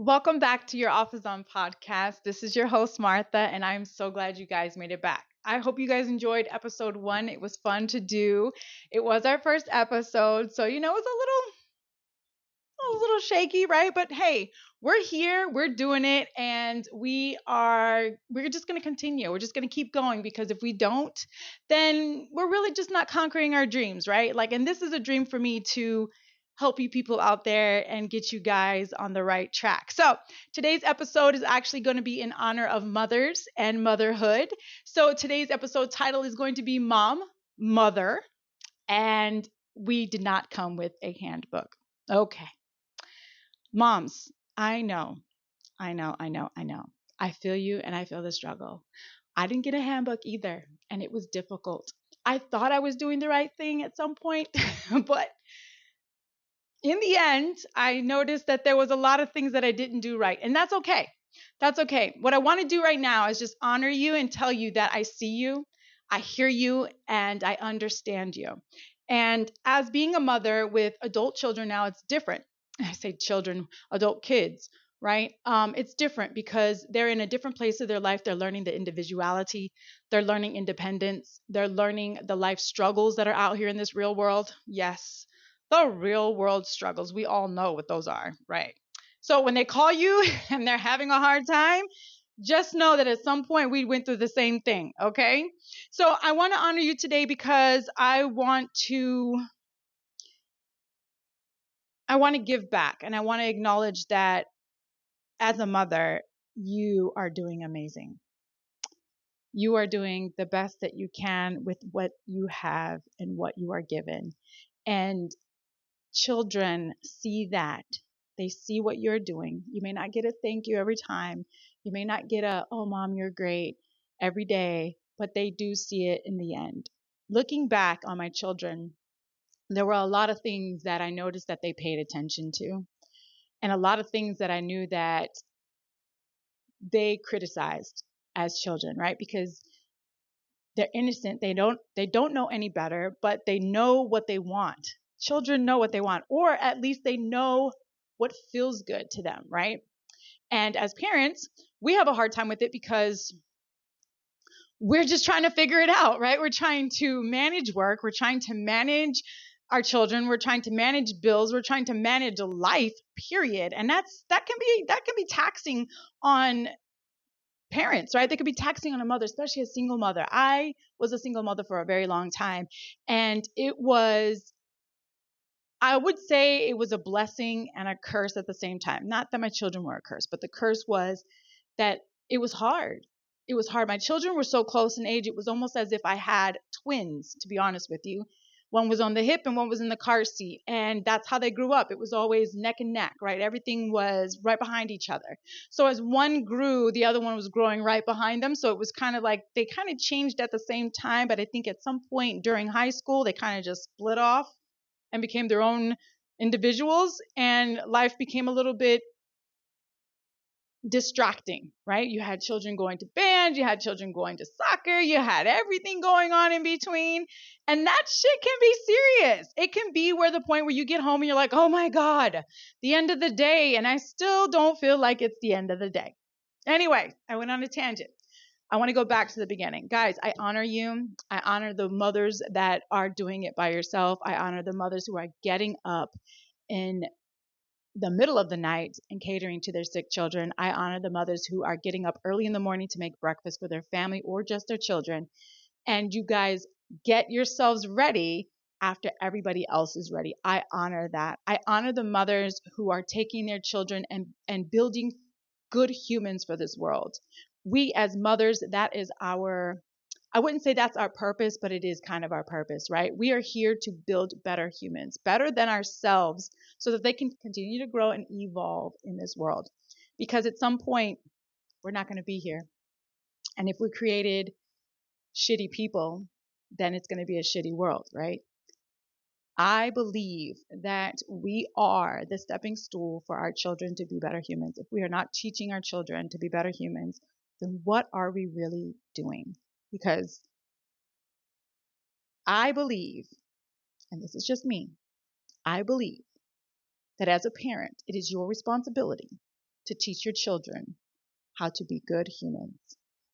Welcome back to your Office On podcast. This is your host, Martha, and I'm so glad you guys made it back. I hope you guys enjoyed episode 1. It was fun to do. It was our first episode, so it was a little shaky, right? But hey, we're here, we're doing it, and we're just going to continue. We're just going to keep going because if we don't, then we're really just not conquering our dreams, right? And this is a dream for me to help you people out there and get you guys on the right track. So, today's episode is actually going to be in honor of mothers and motherhood. So, today's episode title is going to be Mom, Mother, and we did not come with a handbook. Okay. Moms, I know. I feel you and I feel the struggle. I didn't get a handbook either, and it was difficult. I thought I was doing the right thing at some point, but in the end, I noticed that there was a lot of things that I didn't do right, and that's okay. That's okay. What I want to do right now is just honor you and tell you that I see you, I hear you, and I understand you. And as being a mother with adult children now, it's different. I say children, adult kids, right? It's different because they're in a different place of their life. They're learning the individuality, they're learning independence, they're learning the life struggles that are out here in this real world. Yes, the real world struggles. We all know what those are, right? So when they call you and they're having a hard time, just know that at some point we went through the same thing, okay? So I want to honor you today because I want to give back and I want to acknowledge that as a mother, you are doing amazing. You are doing the best that you can with what you have and what you are given. And children see that. They see what you're doing. You may not get a thank you every time. You may not get oh, mom, you're great every day, but they do see it in the end. Looking back on my children, there were a lot of things that I noticed that they paid attention to, and a lot of things that I knew that they criticized as children, right? Because they're innocent. They don't know any better, but they know what they want. Children know what they want, or at least they know what feels good to them, right? And as parents, we have a hard time with it because we're just trying to figure it out, right? We're trying to manage work, we're trying to manage our children, we're trying to manage bills, we're trying to manage life, period. And that can be taxing on parents, right? They could be taxing on a mother, especially a single mother. I was a single mother for a very long time, and I would say it was a blessing and a curse at the same time. Not that my children were a curse, but the curse was that it was hard. It was hard. My children were so close in age, it was almost as if I had twins, to be honest with you. One was on the hip and one was in the car seat. And that's how they grew up. It was always neck and neck, right? Everything was right behind each other. So as one grew, the other one was growing right behind them. So it was kind of like they kind of changed at the same time. But I think at some point during high school, they kind of just split off and became their own individuals. And life became a little bit distracting, right? You had children going to band, you had children going to soccer, you had everything going on in between. And that shit can be serious. It can be where the point where you get home and you're like, oh my God, the end of the day. And I still don't feel like it's the end of the day. Anyway, I went on a tangent. I want to go back to the beginning. Guys, I honor you. I honor the mothers that are doing it by yourself. I honor the mothers who are getting up in the middle of the night and catering to their sick children. I honor the mothers who are getting up early in the morning to make breakfast for their family or just their children. And you guys get yourselves ready after everybody else is ready. I honor that. I honor the mothers who are taking their children and building good humans for this world. We as mothers, that is I wouldn't say that's our purpose, but it is kind of our purpose, right? We are here to build better humans, better than ourselves, so that they can continue to grow and evolve in this world. Because at some point, we're not going to be here. And if we created shitty people, then it's going to be a shitty world, right? I believe that we are the stepping stool for our children to be better humans. If we are not teaching our children to be better humans, then what are we really doing? Because I believe, and this is just me, I believe that as a parent, it is your responsibility to teach your children how to be good humans.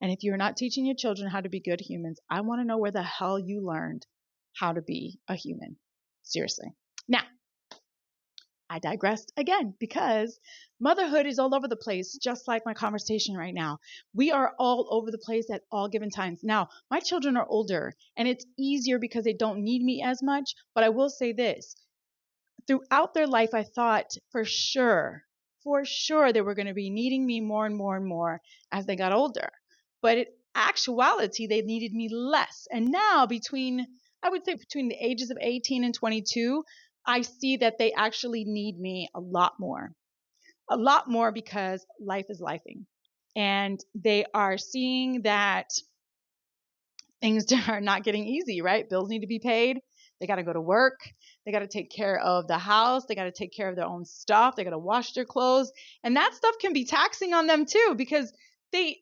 And if you're not teaching your children how to be good humans, I want to know where the hell you learned how to be a human. Seriously. Now, I digressed again because motherhood is all over the place, just like my conversation right now. We are all over the place at all given times. Now, my children are older and it's easier because they don't need me as much. But I will say this, throughout their life, I thought for sure, they were going to be needing me more and more and more as they got older. But in actuality, they needed me less. And now I would say between the ages of 18 and 22, I see that they actually need me a lot more because life is lifing. And they are seeing that things are not getting easy, right? Bills need to be paid. They got to go to work. They got to take care of the house. They got to take care of their own stuff. They got to wash their clothes. And that stuff can be taxing on them too, because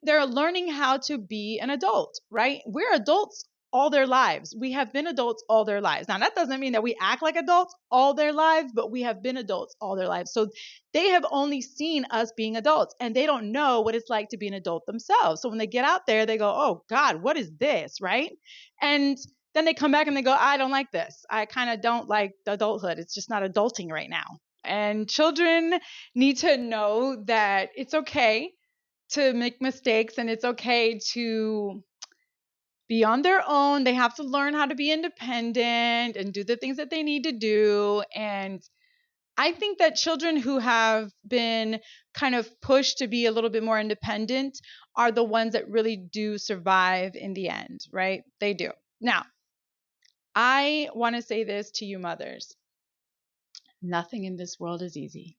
they're learning how to be an adult, right? We're adults all their lives. We have been adults all their lives. Now, that doesn't mean that we act like adults all their lives, but we have been adults all their lives. So they have only seen us being adults and they don't know what it's like to be an adult themselves. So when they get out there, they go, oh God, what is this? Right? And then they come back and they go, I don't like this. I kind of don't like adulthood. It's just not adulting right now. And children need to know that it's okay to make mistakes and it's okay to be on their own. They have to learn how to be independent and do the things that they need to do. And I think that children who have been kind of pushed to be a little bit more independent are the ones that really do survive in the end, right? They do. Now, I want to say this to you mothers. Nothing in this world is easy.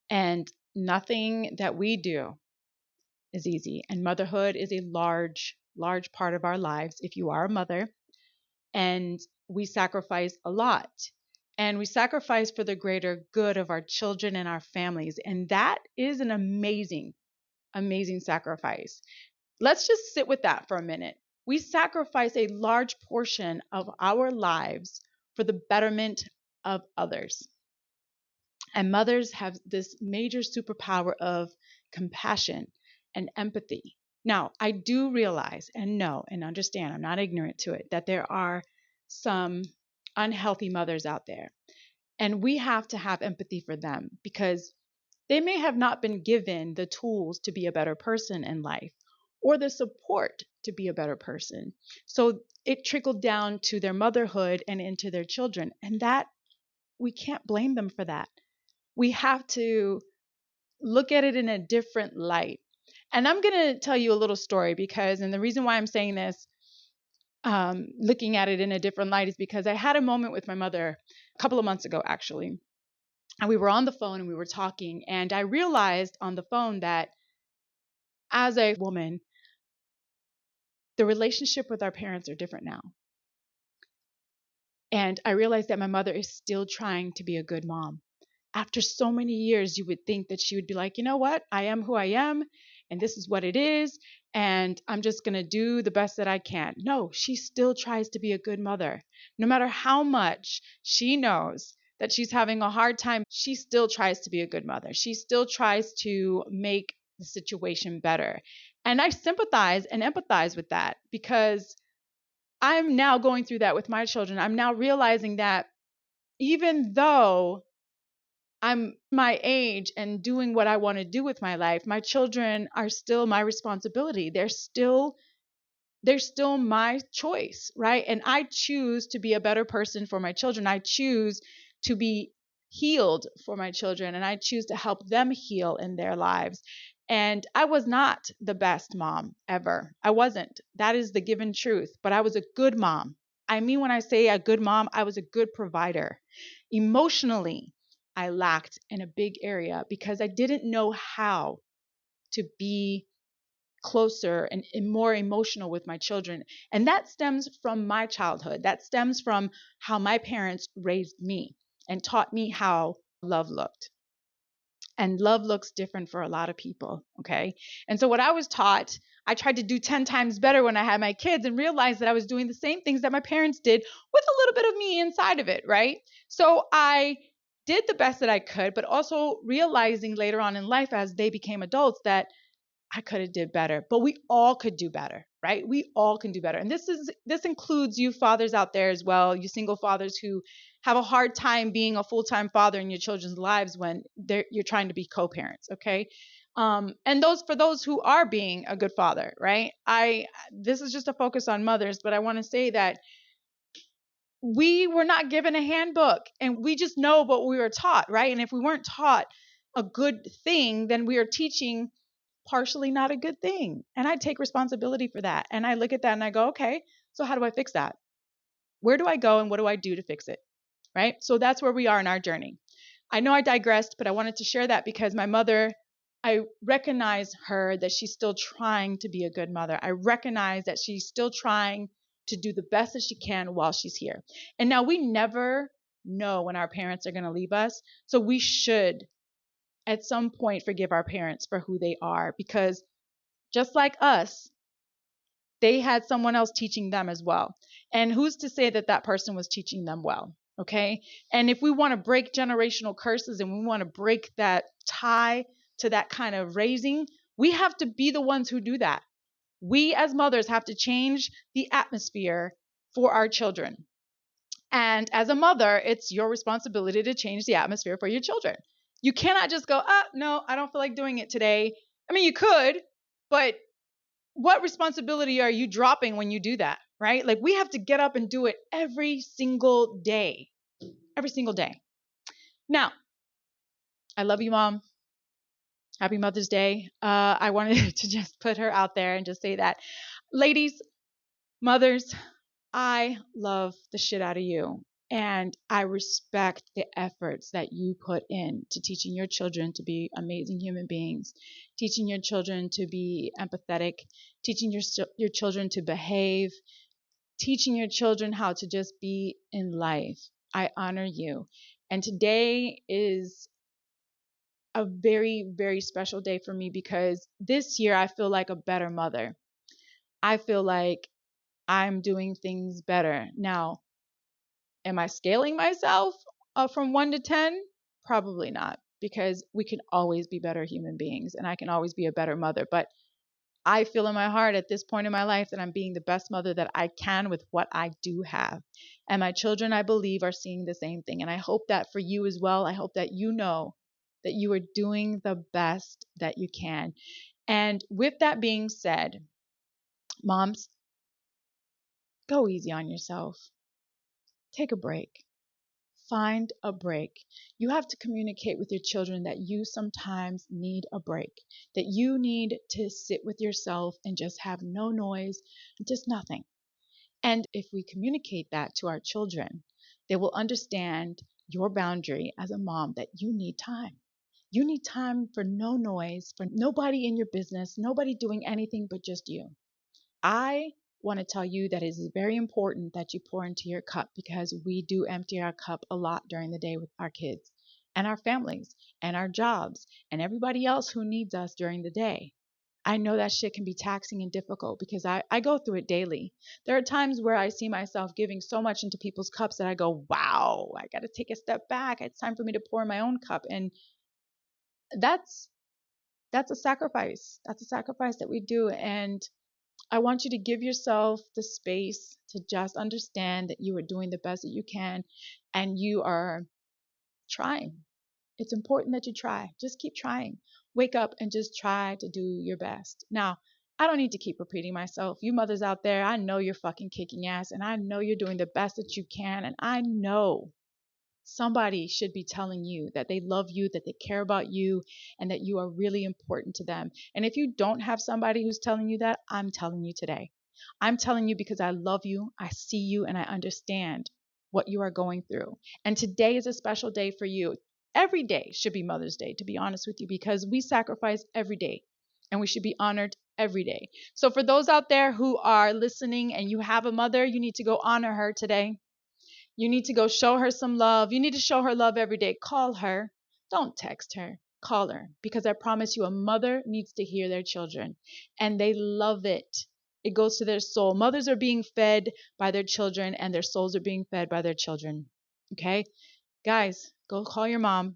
And nothing that we do is easy. And motherhood is a large, large part of our lives if you are a mother. And we sacrifice a lot. And we sacrifice for the greater good of our children and our families. And that is an amazing, amazing sacrifice. Let's just sit with that for a minute. We sacrifice a large portion of our lives for the betterment of others. And mothers have this major superpower of compassion and empathy. Now, I do realize and know and understand, I'm not ignorant to it, that there are some unhealthy mothers out there. And we have to have empathy for them because they may have not been given the tools to be a better person in life or the support to be a better person. So it trickled down to their motherhood and into their children. And that we can't blame them for that. We have to look at it in a different light. And I'm going to tell you a little story because, and the reason why I'm saying this, looking at it in a different light, is because I had a moment with my mother a couple of months ago, actually. And we were on the phone and we were talking. And I realized on the phone that as a woman, the relationship with our parents are different now. And I realized that my mother is still trying to be a good mom. After so many years, you would think that she would be like, you know what? I am who I am, and this is what it is, and I'm just going to do the best that I can. No, she still tries to be a good mother. No matter how much she knows that she's having a hard time, she still tries to be a good mother. She still tries to make the situation better. And I sympathize and empathize with that because I'm now going through that with my children. I'm now realizing that even though I'm my age and doing what I want to do with my life, my children are still my responsibility. They're still my choice, right? And I choose to be a better person for my children. I choose to be healed for my children and I choose to help them heal in their lives. And I was not the best mom ever. I wasn't. That is the given truth, but I was a good mom. I mean, when I say a good mom, I was a good provider. Emotionally, I lacked in a big area because I didn't know how to be closer and more emotional with my children. And that stems from my childhood. That stems from how my parents raised me and taught me how love looked. And love looks different for a lot of people, okay? And so what I was taught, I tried to do 10 times better when I had my kids and realized that I was doing the same things that my parents did with a little bit of me inside of it, right? So I did the best that I could, but also realizing later on in life as they became adults that I could have did better, but we all could do better, right? We all can do better. And this includes you fathers out there as well, you single fathers who have a hard time being a full-time father in your children's lives when you're trying to be co-parents, okay? And those who are being a good father, right? This is just a focus on mothers, but I want to say that we were not given a handbook and we just know what we were taught, right? And if we weren't taught a good thing, then we are teaching partially not a good thing. And I take responsibility for that. And I look at that and I go, okay, so how do I fix that? Where do I go and what do I do to fix it? Right? So that's where we are in our journey. I know I digressed, but I wanted to share that because my mother, I recognize her that she's still trying to be a good mother. I recognize that she's still trying to do the best that she can while she's here. And now we never know when our parents are going to leave us. So we should at some point forgive our parents for who they are, because just like us, they had someone else teaching them as well. And who's to say that that person was teaching them well? Okay. And if we want to break generational curses and we want to break that tie to that kind of raising, we have to be the ones who do that. We as mothers have to change the atmosphere for our children. And as a mother, it's your responsibility to change the atmosphere for your children. You cannot just go, no, I don't feel like doing it today. I mean, you could, but what responsibility are you dropping when you do that, right? Like we have to get up and do it every single day. Every single day. Now, I love you, Mom. Happy Mother's Day. I wanted to just put her out there and just say that. Ladies, mothers, I love the shit out of you. And I respect the efforts that you put in to teaching your children to be amazing human beings, teaching your children to be empathetic, teaching your children to behave, teaching your children how to just be in life. I honor you. And today is a very, very special day for me because this year I feel like a better mother. I feel like I'm doing things better. Now, am I scaling myself from 1 to 10? Probably not, because we can always be better human beings and I can always be a better mother. But I feel in my heart at this point in my life that I'm being the best mother that I can with what I do have. And my children, I believe, are seeing the same thing. And I hope that for you as well. I hope that you know that you are doing the best that you can. And with that being said, moms, go easy on yourself. Take a break. Find a break. You have to communicate with your children that you sometimes need a break, that you need to sit with yourself and just have no noise, just nothing. And if we communicate that to our children, they will understand your boundary as a mom that you need time. You need time for no noise, for nobody in your business, nobody doing anything but just you. I want to tell you that it is very important that you pour into your cup because we do empty our cup a lot during the day with our kids and our families and our jobs and everybody else who needs us during the day. I know that shit can be taxing and difficult because I go through it daily. There are times where I see myself giving so much into people's cups that I go, wow, I got to take a step back. It's time for me to pour in my own cup. And that's a sacrifice. That's a sacrifice that we do. And I want you to give yourself the space to just understand that you are doing the best that you can and you are trying. It's important that you try. Just keep trying. Wake up and just try to do your best. Now, I don't need to keep repeating myself. You mothers out there, I know you're fucking kicking ass and I know you're doing the best that you can. And I know somebody should be telling you that they love you, that they care about you, and that you are really important to them. And if you don't have somebody who's telling you that, I'm telling you today. I'm telling you because I love you, I see you, and I understand what you are going through. And today is a special day for you. Every day should be Mother's Day, to be honest with you, because we sacrifice every day and we should be honored every day. So for those out there who are listening and you have a mother, you need to go honor her today. You need to go show her some love. You need to show her love every day. Call her. Don't text her. Call her. Because I promise you, a mother needs to hear their children. And they love it. It goes to their soul. Mothers are being fed by their children, and their souls are being fed by their children. Okay? Guys, Go call your mom.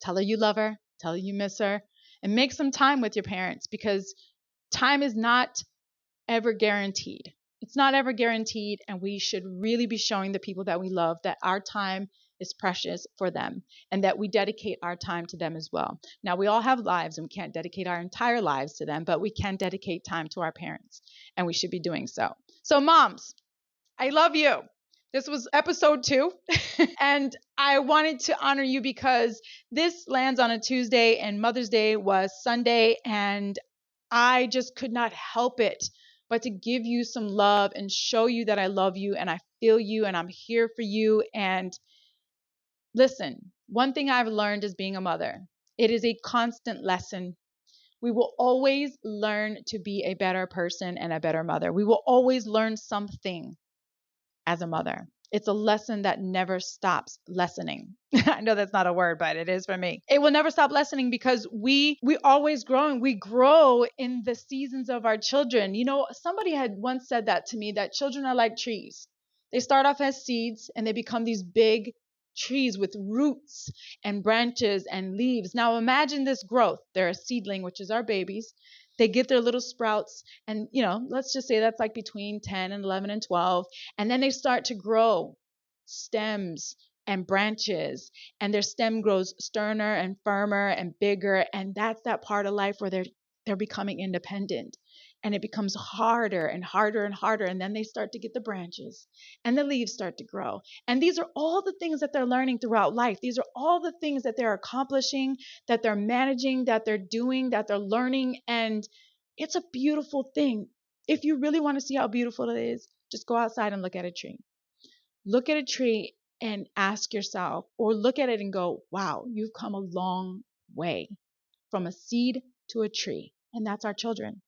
Tell her you love her. Tell her you miss her. And make some time with your parents, because time is not ever guaranteed. It's not ever guaranteed, and we should really be showing the people that we love that our time is precious for them and that we dedicate our time to them as well. Now, we all have lives and we can't dedicate our entire lives to them, but we can dedicate time to our parents, and we should be doing so. So, moms, I love you. This was episode 2. And I wanted to honor you because this lands on a Tuesday and Mother's Day was Sunday. And I just could not help it but to give you some love and show you that I love you and I feel you and I'm here for you. And listen, one thing I've learned as being a mother, it is a constant lesson. We will always learn to be a better person and a better mother. We will always learn something as a mother. It's a lesson that never stops lessening. I know that's not a word, but it is for me. It will never stop lessening because we always growing. We grow in the seasons of our children. You know, somebody had once said that to me, that children are like trees. They start off as seeds and they become these big trees with roots and branches and leaves. Now imagine this growth. They're a seedling, which is our babies. They get their little sprouts, and let's just say that's like between 10 and 11 and 12, and then they start to grow stems and branches, and their stem grows sterner and firmer and bigger, and that's that part of life where they're becoming independent, and it becomes harder and harder and harder, and then they start to get the branches and the leaves start to grow. And these are all the things that they're learning throughout life. These are all the things that they're accomplishing, that they're managing, that they're doing, that they're learning, and it's a beautiful thing. If you really want to see how beautiful it is, just go outside and look at a tree. Look at a tree and ask yourself, or look at it and go, wow, you've come a long way from a seed to a tree. And that's our children.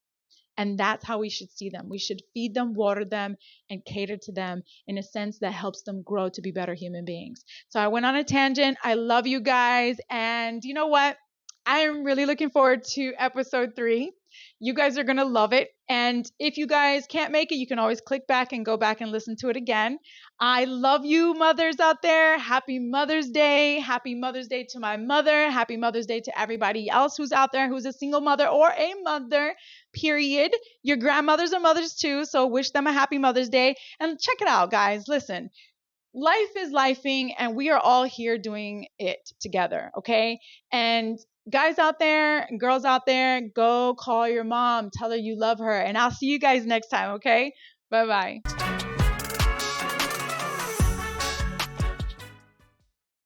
And that's how we should see them. We should feed them, water them, and cater to them in a sense that helps them grow to be better human beings. So I went on a tangent. I love you guys. And you know what? I am really looking forward to episode 3. You guys are going to love it. And if you guys can't make it, you can always click back and go back and listen to it again. I love you, mothers out there. Happy Mother's Day. Happy Mother's Day to my mother. Happy Mother's Day to everybody else who's out there who's a single mother or a mother, period. Your grandmothers are mothers too, so wish them a happy Mother's Day. And check it out, guys. Listen, life is lifing, and we are all here doing it together, okay? And guys out there, girls out there, go call your mom. Tell her you love her. And I'll see you guys next time, okay? Bye-bye.